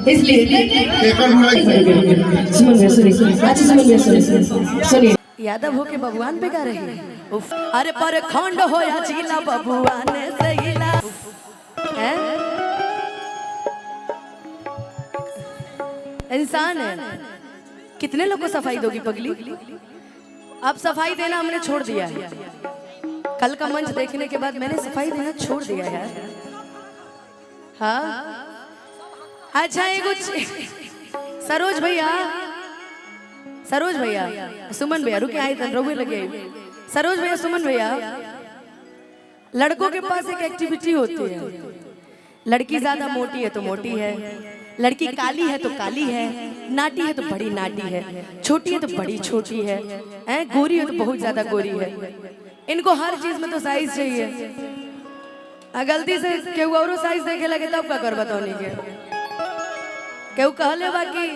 इसलिए सुमन भैया सुनिए, अच्छा सुमन भैया सुनिए। यादव हो के बबुआन पे गा रही है। उफ, अरे पर खंड हो या जिला बबुआन सहीला है, इंसान है। कितने लोग को सफाई दोगी पगली? अब सफाई देना हमने छोड़ दिया है। कल का मंच देखने के बाद मैंने सफाई देना छोड़ दिया है। हाँ अच्छा, ये कुछ सरोज भैया, सरोज भैया, सुमन भैया रुके आए थे, रोवे लगे। सरोज भैया, सुमन भैया, लड़कों के पास एक एक्टिविटी होती है। लड़की ज्यादा मोटी है तो मोटी है, लड़की काली है तो काली है, नाटी है तो बड़ी नाटी है, छोटी है तो बड़ी छोटी है, गोरी है तो बहुत ज्यादा गोरी है। इनको हर चीज में तो साइज चाहिए। गलती से केहू और साइज देखे लगे तब का कर बताओ के केहू कहले बाकी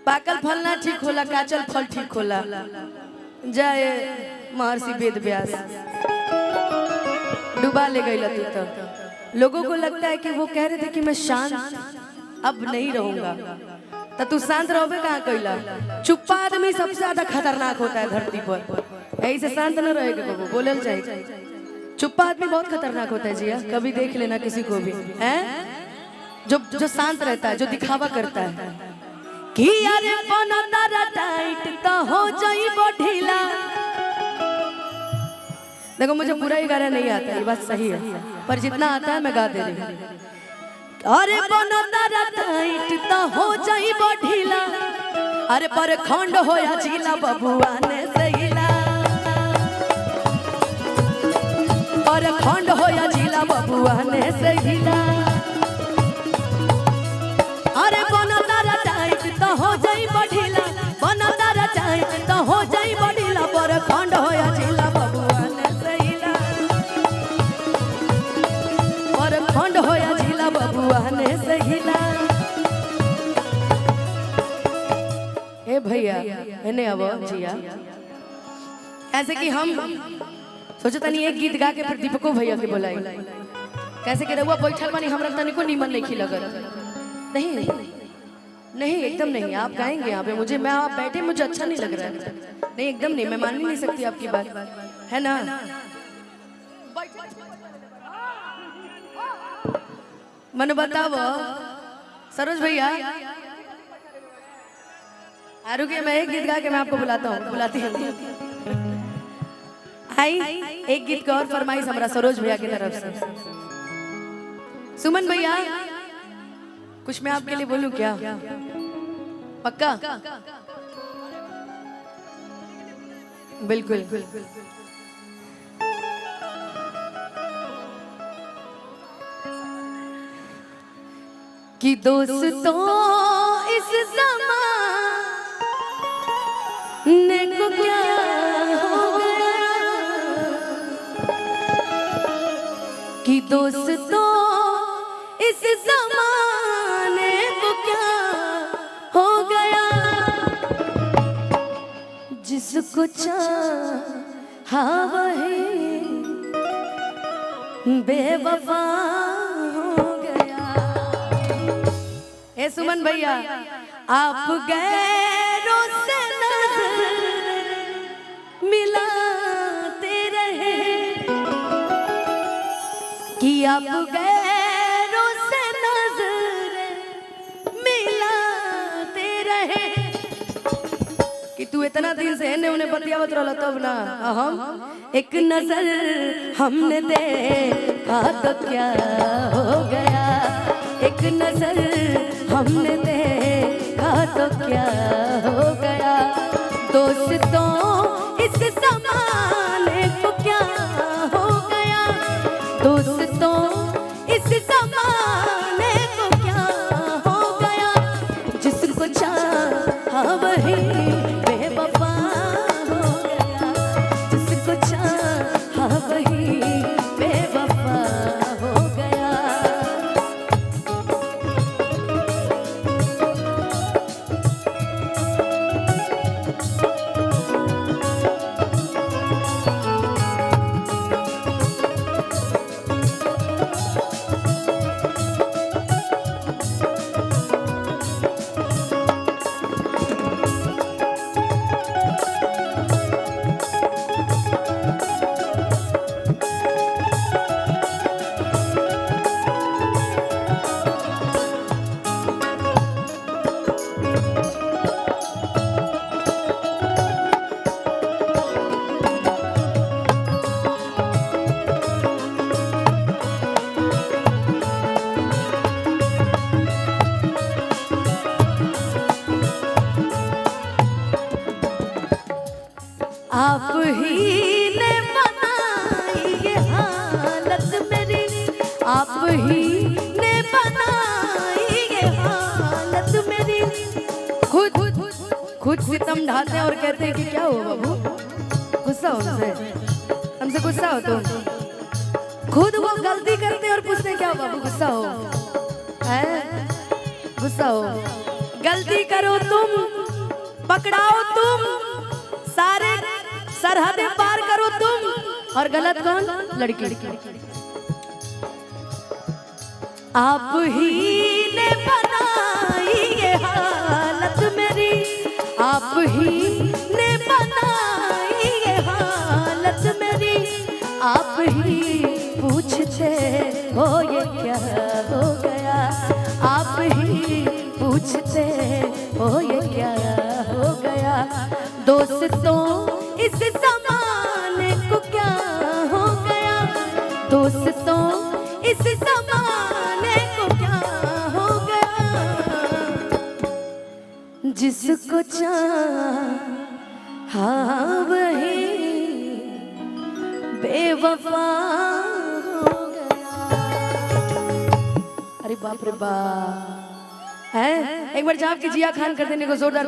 पाकल फल ना ठीक होला, काचल फल ठीक होला। जाए महर्षि वेद व्यास डुबा ले गई तू तो। लोगों को लगता है कि वो कह रहे थे कि मैं शांत अब नहीं रहूंगा, तो तू शांत रहोगे कहाँ कैला? चुप्पा आदमी सबसे ज्यादा खतरनाक होता है धरती पर। यही से शांत न रहेगा बाबू, बोलल जाए। चुप्पा आदमी बहुत खतरनाक होता है जिया, कभी देख लेना किसी को भी है जो शांत रहता है, जो दिखावा करता है कि अरे बना तारा टाइट तो हो जाई ढीला। देखो मुझे पूरा ही गाना नहीं आता, ये बात सही है, पर जितना आता है मैं गा दे रही हूँ। अरे बना तारा टाइट तो हो जाई ढीला, अरे पर खंड होया जिला बबुआ ने सहीला, पर खंड होया जिला बबुआ ने सहीला। अरे बना तारा टाइट तो हो जाई ढीला, बना तारा टाइट तो हो जाई ढीला, पर खंड होया जिला बबुआ ने सहीला, पर खंड होया जिला बबुआ ने सहीला। ए भैया एने अब जिया, ऐसे कि हम सोचो तनी एक गीत गा के फिर दीपको भैया के बुलाई। कैसे के रहुआ बैठल बानी, हमरा तनी को नीमन नहीं लगल। नहीं नहीं एकदम नहीं, आप गाएंगे यहाँ पे, मुझे मैं आप बैठे मुझे अच्छा नहीं लग रहा है। नहीं एकदम नहीं, मैं मान ही नहीं सकती आपकी बात, है ना? मन बताओ सरोज भैया, रुकिए मैं एक गीत गा के मैं आपको बुलाता हूँ, बुलाती हूँ। आई एक गीत का और फरमाइश हमारा सरोज भैया की तरफ से। सुमन भैया कुछ मैं आपके लिए बोलूं क्या? पक्का? बिल्कुल। कि दोस्तों इस ज़माने को क्या हो गया, कि दोस्तों इस ज़माने को क्या हो गया, जिसको चाहा वही बेवफा हो गया। ए सुमन भैया, आप गैरों से नजर मिलाते रहे, कि आप गैरों से नजर मिलाते रहे, कि तू इतना दिन से इन्हें उन्हें बतियावत रहला तब ना हम एक नजर हमने देखा तो क्या हो गया, एक नजर हमने देखा तो क्या हो गया, दोस्तों इस ज़माने को क्या हो गया, दोस्तों इस ज़माने को क्या हो गया, जिसको चाहा वही बेवफा हो गया, जिसको चाहा वही बेवफा हो गया। खुद सितम ढाते हैं और कहते हैं कि क्या हो बाबू, गुस्सा हो हमसे गुस्सा हो तुम। खुद वो गलती करते हैं और पूछते हैं क्या हो बाबू, गुस्सा हो है, गुस्सा हो। गलती करो तुम, पकड़ाओ तुम, सारे सरहदें पार करो तुम, और गलत कौन, लड़की। आप ही ने बनाई ये हालत मेरी, आप ही ने बनाई ये हालत मेरी, आप ही पूछते हो ये क्या हो गया, आप ही पूछते हो ये क्या हो गया। दोस्तों इस ज़माने को क्या हो गया, दोस्तों इस ज़माने को क्या हो गया। जिसको चाहा वही बेवफा हो गया। अरे बाप रे बाप है। एक बार जाप की जिया खान कर देने को जोरदार